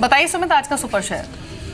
बताइए सुमित, आज का सुपर शेयर।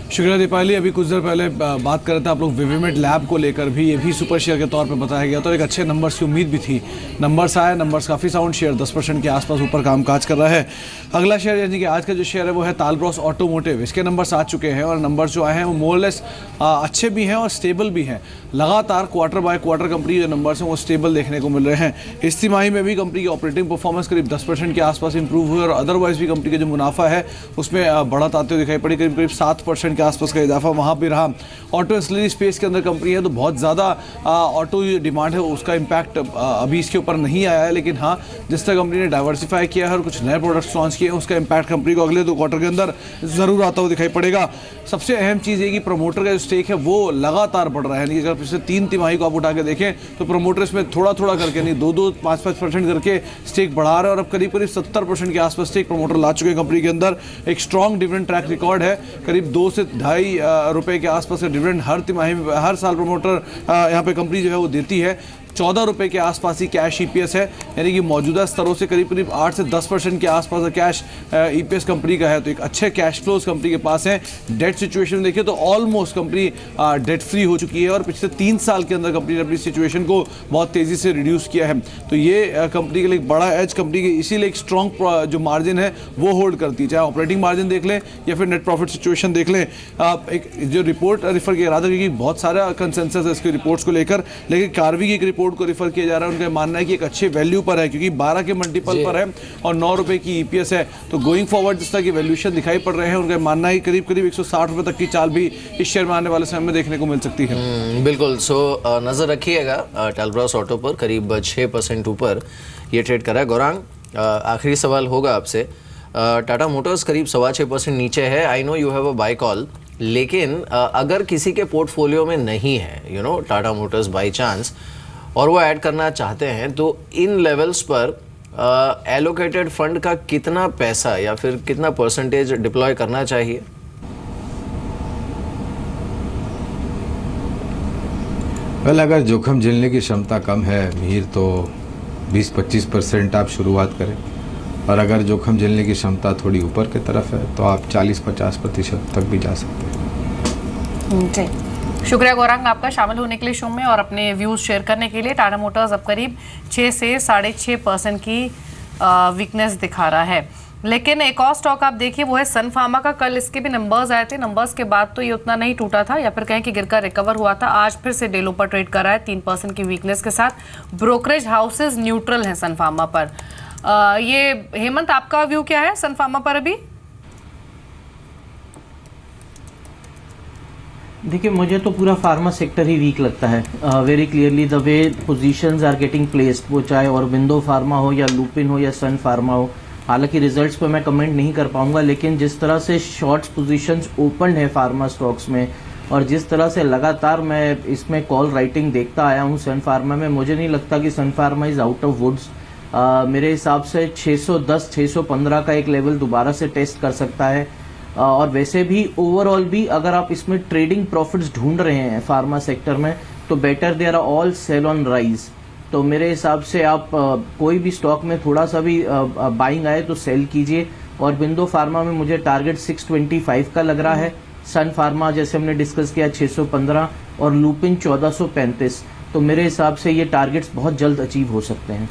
शुक्रिया दीपाली। अभी कुछ देर पहले बात कर रहे थे आप लोग विविमेड लैब को लेकर भी, ये भी सुपर शेयर के तौर पे बताया गया, तो एक अच्छे नंबर्स की उम्मीद भी थी। नंबर्स आए, नंबर्स काफ़ी साउंड, शेयर 10% के आसपास ऊपर कामकाज कर रहा है। अगला शेयर यानी कि आज का जो शेयर है वो है तालब्रॉस ऑटोमोटिव। इसके नंबर्स आ चुके हैं और नंबर्स जो आए हैं वो मोरलेस अच्छे भी हैं और स्टेबल भी हैं। लगातार क्वार्टर बाय क्वार्टर कंपनी जो नंबर्स हैं वो स्टेबल देखने को मिल रहे हैं। इस तिमाही में भी कंपनी की ऑपरेटिंग परफॉर्मेंस करीब 10% के आसपास इंप्रूव हुई और अदरवाइज भी कंपनी का जो मुनाफा है उसमें बढ़त आते हुए दिखाई पड़ी। करीब 7% के आसपास का इजाफा वहाँ भी रहा। ऑटो एंसिलरी स्पेस के अंदर कंपनी है तो बहुत ज़्यादा ऑटो डिमांड है, उसका इम्पैक्ट अभी इसके ऊपर नहीं आया है, लेकिन हाँ जिस तरह कंपनी ने डाइवर्सिफाई किया है और कुछ नए प्रोडक्ट्स लॉन्च किए हैं उसका इम्पैक्ट कंपनी को अगले 2 क्वार्टर के अंदर ज़रूर आता हुआ दिखाई पड़ेगा। सबसे अहम चीज़ ये कि प्रमोटर का जो स्टेक है वो लगातार बढ़ रहा है। यानी अगर पिछले 3 तिमाही को आप उठा के देखें तो प्रमोटर इसमें थोड़ा थोड़ा करके, नहीं 2-2, 5-5% करके स्टेक बढ़ा रहे हैं और अब करीब 70% के आसपास स्टेक प्रमोटर ला चुके हैं कंपनी के अंदर। एक स्ट्रॉन्ग डिविडेंड ट्रैक रिकॉर्ड है, करीब 2 से 2.5 रुपए के आसपास का डिविडेंड हर तिमाही में, हर साल प्रमोटर यहाँ पे कंपनी जो है वो देती है। 14 रुपए के आसपास ही कैश ईपीएस है, यानी कि मौजूदा स्तरों से करीब 8 से 10% के आसपास का कैश ईपीएस कंपनी का है। तो एक अच्छे कैश फ्लोज कंपनी के पास है। डेट सिचुएशन देखिए तो ऑलमोस्ट कंपनी डेट फ्री हो चुकी है और पिछले 3 साल के अंदर कंपनी ने अपनी सिचुएशन को बहुत तेज़ी से रिड्यूस किया है। तो ये कंपनी के लिए एक बड़ा एज कंपनी के, इसीलिए एक स्ट्रॉन्ग जो मार्जिन है वो होल्ड करती है, चाहे ऑपरेटिंग मार्जिन देख लें या फिर नेट प्रॉफिट सिचुएशन देख लें। एक जो रिपोर्ट रेफर किया रहा था क्योंकि बहुत सारा कंसेंसस है इसके रिपोर्ट्स को लेकर, लेकिन कार्वी की एक रिपोर्ट को रेफर किया जा रहा है। उनका मानना है कि एक अच्छे वैल्यू पर है क्योंकि 12 के मल्टीपल पर है और 9 रुपए की ईपीएस है। तो गोइंग फॉरवर्ड जिस तरह की वैल्यूएशन दिखाई पड़ रहे हैं, उनका मानना है करीब 160 रुपए तक की चाल भी इस शेयर में आने वाले समय में देखने को मिल सकती है। बिल्कुल। सो नजर रखिएगा तालब्रॉस ऑटो पर, करीब 6% ऊपर ये ट्रेड कर रहा है। गौरांग, आखिरी सवाल होगा आपसे। टाटा मोटर्स करीब 6.25% नीचे है। I know you have a buy call, लेकिन अगर किसी के पोर्टफोलियो में नहीं है टाटा मोटर्स बाय चांस और वो ऐड करना चाहते हैं, तो इन लेवल्स पर एलोकेटेड फंड का कितना पैसा या फिर कितना परसेंटेज डिप्लॉय करना चाहिए? वेल, अगर जोखिम झेलने की क्षमता कम है मीर तो 20-25% आप शुरुआत करें, और अगर जोखिम झेलने की क्षमता थोड़ी ऊपर की तरफ है तो आप 40-50% तक भी जा सकते हैं। जी, शुक्रिया गौरांग आपका शामिल होने के लिए शो में और अपने व्यूज शेयर करने के लिए। टाटा मोटर्स अब करीब 6 से 6.5% की वीकनेस दिखा रहा है। लेकिन एक और स्टॉक आप देखिए वो है सन फार्मा का। कल इसके भी नंबर्स आए थे, नंबर्स के बाद तो ये उतना नहीं टूटा था या फिर कहें कि गिरकर रिकवर हुआ था। आज फिर से डेलो पर ट्रेड कर रहा है 3% की वीकनेस के साथ। ब्रोकरेज हाउसेज न्यूट्रल हैं सन फार्मा पर। ये हेमंत, आपका व्यू क्या है सन फार्मा पर अभी? देखिए, मुझे तो पूरा फार्मा सेक्टर ही वीक लगता है। Very clearly the way positions are getting placed, वो चाहे ऑरबिंदो फार्मा हो या लुपिन हो या सन फार्मा हो। हालांकि रिजल्ट्स पर मैं कमेंट नहीं कर पाऊंगा, लेकिन जिस तरह से शॉर्ट्स पोजीशंस ओपन है फार्मा स्टॉक्स में और जिस तरह से लगातार मैं इसमें कॉल राइटिंग देखता आया हूँ सन फार्मा में, मुझे नहीं लगता कि Sun Pharma is out of woods. मेरे हिसाब से 610-615 का एक लेवल दोबारा से टेस्ट कर सकता है। और वैसे भी ओवरऑल भी अगर आप इसमें ट्रेडिंग प्रॉफिट्स ढूंढ रहे हैं फार्मा सेक्टर में, तो better there are all sell on rise. तो मेरे हिसाब से आप कोई भी स्टॉक में थोड़ा सा भी बाइंग आए तो सेल कीजिए। और बिंदो फार्मा में मुझे टारगेट 625 का लग रहा है। सन फार्मा जैसे हमने डिस्कस किया 615 और लुपिन 1435। तो मेरे हिसाब से ये टारगेट्स बहुत जल्द अचीव हो सकते हैं।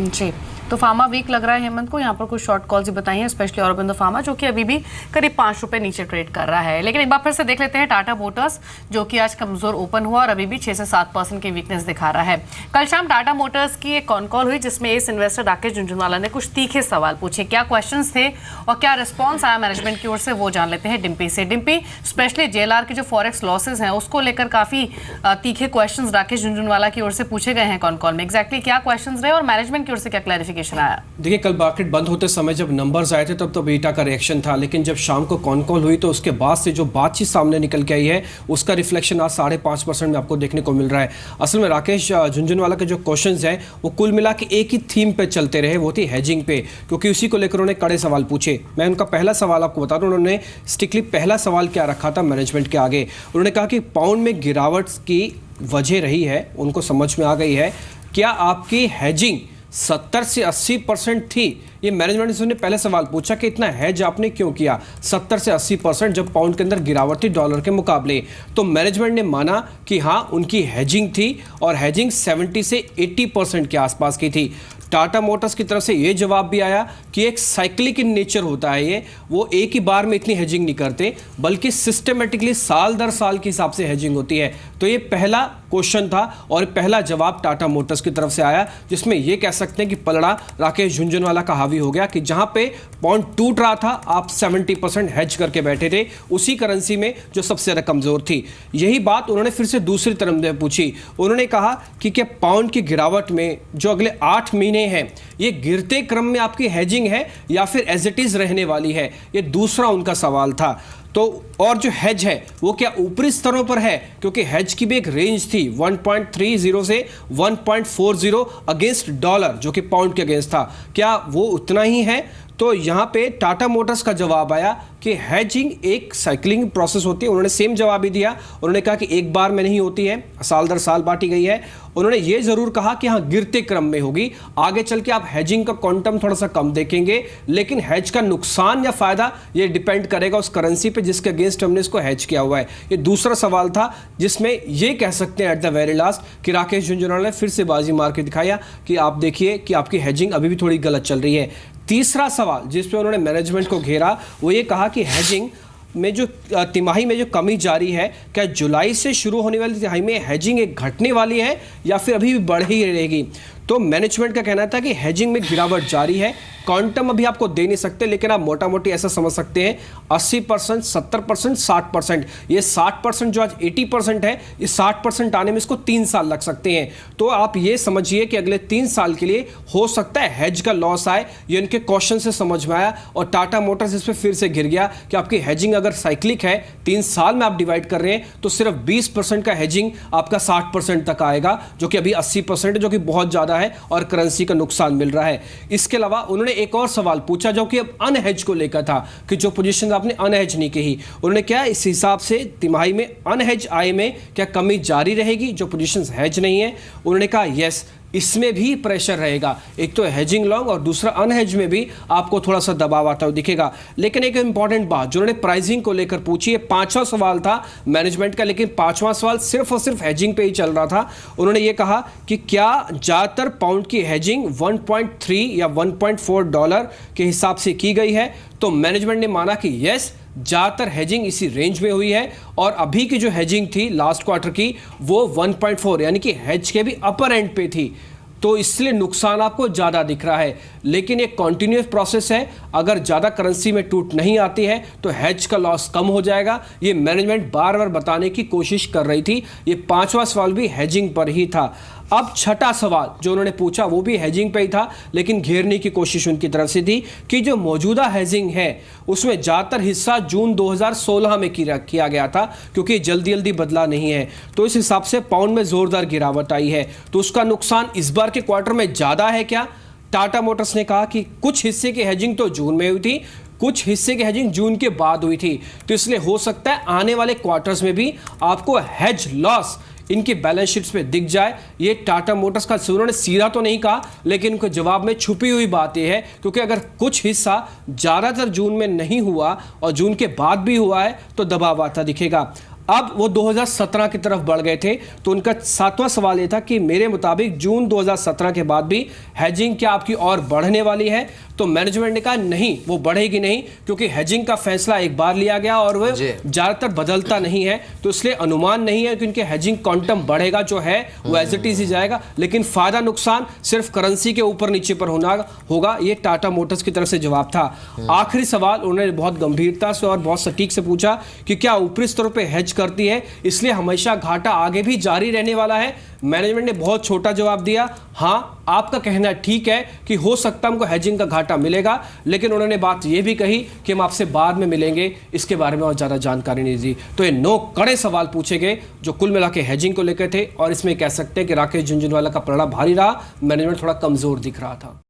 जी, तो फार्मा वीक लग रहा है हेमंत को। यहाँ पर कुछ शॉर्ट कॉल्स ही बताई हैं, स्पेशली ऑरबिंदो फार्मा जो कि अभी भी करीब 5 रुपए नीचे ट्रेड कर रहा है। लेकिन एक बार फिर से देख लेते हैं टाटा मोटर्स, जो कि आज कमजोर ओपन हुआ और अभी भी 6 से 7% की वीकनेस दिखा रहा है। कल शाम टाटा मोटर्स की एक कॉन कॉल हुई जिसमें एस इन्वेस्टर राकेश झुंझुनवाला ने कुछ तीखे सवाल पूछे। क्या क्वेश्चंस थे और क्या रिस्पॉन्स आया मैनेजमेंट की ओर से, वो जान लेते हैं डिम्पी से। डिम्पी, स्पेशली जेएलआर के जो फॉरेक्स लॉसेज हैं उसको लेकर काफी तीखे क्वेश्चन राकेश झुंझुनवाला की ओर से पूछे गए हैं कॉन कॉल में। एग्जैक्टली क्या क्वेश्चन रहे और मैनेजमेंट की ओर से क्या क्लैरिफिकेशन आया? देखिए, कल मार्केट बंद होते समय जब नंबर्स आए थे तब तो बीटा का रिएक्शन था, लेकिन जब शाम को कॉन कॉल हुई तो उसके बाद से जो बातचीत सामने निकल के आई है उसका रिफ्लेक्शन आज 5.5% में आपको देखने को मिल रहा है। असल में राकेश झुंझुनवाला के जो क्वेश्चंस हैं वो कुल मिला के एक ही थीम पे चलते रहे, वो थी हेजिंग पे, क्योंकि उसी को लेकर उन्होंने कड़े सवाल पूछे। मैं उनका पहला सवाल आपको बता दूं, उन्होंने स्ट्रिक्टली पहला सवाल क्या रखा था मैनेजमेंट के आगे। उन्होंने कहा कि पाउंड में गिरावट की वजह रही है, उनको समझ में आ गई है, क्या आपकी हेजिंग 70 से 80% थी। ये मैनेजमेंट से पहले सवाल पूछा कि इतना हेज आपने क्यों किया 70 से 80% जब पाउंड के अंदर गिरावट थी डॉलर के मुकाबले। तो मैनेजमेंट ने माना कि हाँ उनकी हेजिंग थी और हेजिंग 70 से 80% के आसपास की थी। टाटा मोटर्स की तरफ से ये जवाब भी आया कि एक साइक्लिक इन नेचर होता है ये, वो एक ही बार में इतनी हेजिंग नहीं करते बल्कि सिस्टमेटिकली साल दर साल के हिसाब से हेजिंग होती है। तो ये पहला क्वेश्चन था और पहला जवाब टाटा मोटर्स की तरफ से आया, जिसमें ये कह सकते हैं कि पलड़ा राकेश झुंझुनवाला का हावी हो गया कि जहां पे पाउंड टूट रहा था आप 70% हेज करके बैठे थे उसी करेंसी में जो सबसे ज़्यादा कमज़ोर थी। यही बात उन्होंने फिर से दूसरी तरफ में पूछी। उन्होंने कहा कि क्या पाउंड की गिरावट में जो अगले 8 महीने हैं ये गिरते क्रम में आपकी हेजिंग है या फिर एज इट इज़ रहने वाली है, ये दूसरा उनका सवाल था। तो और जो हेज है वो क्या ऊपरी स्तरों पर है, क्योंकि हेज की भी एक रेंज थी 1.30 से 1.40 अगेंस्ट डॉलर जो कि पाउंड के अगेंस्ट था, क्या वो उतना ही है? तो यहाँ पे टाटा मोटर्स का जवाब आया कि हेजिंग एक साइक्लिंग प्रोसेस होती है। उन्होंने सेम जवाब ही दिया। उन्होंने कहा कि एक बार में नहीं होती है, साल दर साल बांटी गई है। उन्होंने ये ज़रूर कहा कि हाँ गिरते क्रम में होगी, आगे चल के आप हेजिंग का क्वांटम थोड़ा सा कम देखेंगे, लेकिन हेज का नुकसान या फ़ायदा ये डिपेंड करेगा उस करेंसी पे जिसके अगेंस्ट हमने इसको हेज किया हुआ है। ये दूसरा सवाल था जिसमें ये कह सकते हैं एट द वेरी लास्ट कि राकेश झुंझुनवाला ने फिर से बाजी मार के दिखाया कि आप देखिए कि आपकी हेजिंग अभी भी थोड़ी गलत चल रही है। तीसरा सवाल जिस पे उन्होंने मैनेजमेंट को घेरा वो ये कहा कि हेजिंग में जो तिमाही में जो कमी जारी है, क्या जुलाई से शुरू होने वाली तिमाही में हेजिंग एक घटने वाली है या फिर अभी भी बढ़ ही रहेगी? तो मैनेजमेंट का कहना था कि हेजिंग में गिरावट जारी है, क्वांटम अभी आपको दे नहीं सकते, लेकिन आप मोटा मोटी ऐसा समझ सकते हैं 80%, 70%, 60%। ये 60% जो आज 80% है, इस 60% आने में इसको 3 साल लग सकते हैं। तो आप ये समझिए कि अगले 3 साल के लिए हो सकता है हेज का लॉस आए। ये इनके क्वेश्चन से समझ में आया और टाटा मोटर्स इस पर फिर से गिर गया कि आपकी हेजिंग अगर साइक्लिक है, 3 साल में आप डिवाइड कर रहे हैं तो सिर्फ 20% का हेजिंग आपका 60% तक आएगा, जो कि अभी 80% है, जो कि बहुत ज़्यादा है और करेंसी का नुकसान मिल रहा है। इसके अलावा उन्होंने एक और सवाल पूछा जो कि अब अनहेज को लेकर था कि जो पोजीशन आपने अनहेज नहीं कही। उन्होंने क्या इस हिसाब से तिमाही में अनहेज आय में क्या कमी जारी रहेगी जो पोजीशंस हेज नहीं है? उन्होंने कहा यस, इसमें भी प्रेशर रहेगा। एक तो हेजिंग लॉन्ग और दूसरा अनहेज में भी आपको थोड़ा सा दबाव आता हुआ दिखेगा। लेकिन एक इंपॉर्टेंट बात जो उन्होंने प्राइसिंग को लेकर पूछी है, 5वां सवाल था मैनेजमेंट का, लेकिन 5वां सवाल सिर्फ और सिर्फ हेजिंग पे ही चल रहा था। उन्होंने ये कहा कि क्या ज़्यादातर पाउंड की हेजिंग 1.3 या 1.4 डॉलर के हिसाब से की गई है? तो मैनेजमेंट ने माना कि यस, ज़्यादातर हेजिंग इसी रेंज में हुई है और अभी की जो हेजिंग थी लास्ट क्वार्टर की वो 1.4 यानी कि हेज के भी अपर एंड पे थी, तो इसलिए नुकसान आपको ज़्यादा दिख रहा है। लेकिन ये कॉन्टिन्यूस प्रोसेस है, अगर ज़्यादा करेंसी में टूट नहीं आती है तो हेज का लॉस कम हो जाएगा। ये मैनेजमेंट बार बार बताने की कोशिश कर रही थी। ये 5वां सवाल भी हेजिंग पर ही था। अब छठा सवाल जो उन्होंने पूछा वो भी हेजिंग पे ही था, लेकिन घेरने की कोशिश उनकी तरफ से थी कि जो मौजूदा हेजिंग है उसमें ज़्यादातर हिस्सा जून 2016 में किया गया था, क्योंकि जल्दी जल्दी बदला नहीं है। तो इस हिसाब से पाउंड में ज़ोरदार गिरावट आई है, तो उसका नुकसान इस बार के क्वार्टर में ज़्यादा है क्या? टाटा मोटर्स ने कहा कि कुछ हिस्से की हेजिंग तो जून में हुई थी, कुछ हिस्से की हेजिंग जून के बाद हुई थी, तो इसलिए हो सकता है आने वाले क्वार्टर्स में भी आपको हेज लॉस इनकी बैलेंस शीट्स पे दिख जाए। ये टाटा मोटर्स का उन्होंने सीधा तो नहीं कहा, लेकिन उनके जवाब में छुपी हुई बात यह है, क्योंकि अगर कुछ हिस्सा ज़्यादातर जून में नहीं हुआ और जून के बाद भी हुआ है तो दबाव आता दिखेगा। अब वो 2017 की तरफ बढ़ गए थे, तो उनका 7वां सवाल ये था कि मेरे मुताबिक जून 2017 के बाद भी हेजिंग क्या आपकी और बढ़ने वाली है? तो मैनेजमेंट ने कहा नहीं, वो बढ़ेगी नहीं, क्योंकि हेजिंग का फैसला एक बार लिया गया और वो ज़्यादातर बदलता नहीं है, तो इसलिए अनुमान नहीं है कि उनके हेजिंग क्वांटम बढ़ेगा, जो है वो एज इट इज ही जाएगा। लेकिन फ़ायदा नुकसान सिर्फ करेंसी के ऊपर नीचे पर होगा। ये टाटा मोटर्स की तरफ से जवाब था। आखिरी सवाल उन्होंने बहुत गंभीरता से और बहुत सटीक से पूछा कि क्या ऊपरी स्तरों पर हेज करती है, इसलिए हमेशा घाटा आगे भी जारी रहने वाला है? मैनेजमेंट ने बहुत छोटा जवाब दिया, हाँ आपका कहना ठीक है कि हो सकता है हमको हेजिंग का घाटा मिलेगा, लेकिन उन्होंने बात यह भी कही कि हम आपसे बाद में मिलेंगे, इसके बारे में और ज़्यादा जानकारी नहीं दी। तो ये 9 कड़े सवाल पूछे गए जो कुल मिला के हेजिंग को लेकर थे, और इसमें कह सकते हैं कि राकेश झुंझुनवाला का पलड़ा भारी रहा, मैनेजमेंट थोड़ा कमज़ोर दिख रहा था।